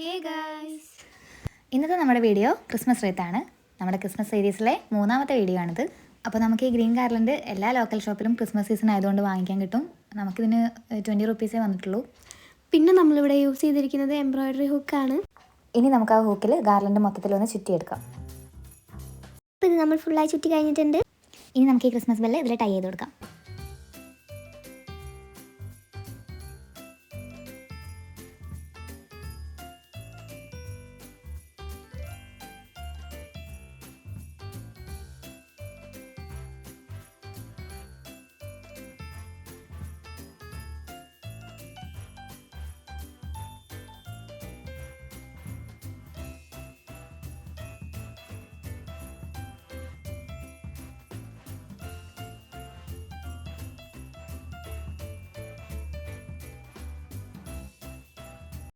Hey guys, ഇന്നത്തെ നമ്മുടെ video Christmas റീത്താണ്. നമ്മുടെ ക്രിസ്മസ് സീരീസിലെ മൂന്നാമത്തെ വീഡിയോ ആണിത്. അപ്പോൾ നമുക്ക് ഈ ഗ്രീൻ ഗാർലൻഡ് എല്ലാ ലോക്കൽ ഷോപ്പിലും ക്രിസ്മസ് സീസൺ ആയതുകൊണ്ട് വാങ്ങിക്കാൻ കിട്ടും. നമുക്കിതിന് 20 റുപ്പീസേ വന്നിട്ടുള്ളൂ. പിന്നെ നമ്മളിവിടെ യൂസ് ചെയ്തിരിക്കുന്നത് എംബ്രോയ്ഡറി ഹുക്കാണ്. ഇനി നമുക്ക് ആ ഹൂക്കിൽ ഗാർലൻഡ് മൊത്തത്തിലൊന്ന് ചുറ്റിയെടുക്കാം. അപ്പോൾ ഇത് നമ്മൾ ഫുള്ളായി ചുറ്റി കഴിഞ്ഞിട്ടുണ്ട്. ഇനി നമുക്ക് ഈ ക്രിസ്മസ് ബെല്ല് ഇതിൽ ടൈ ചെയ്ത് കൊടുക്കാം.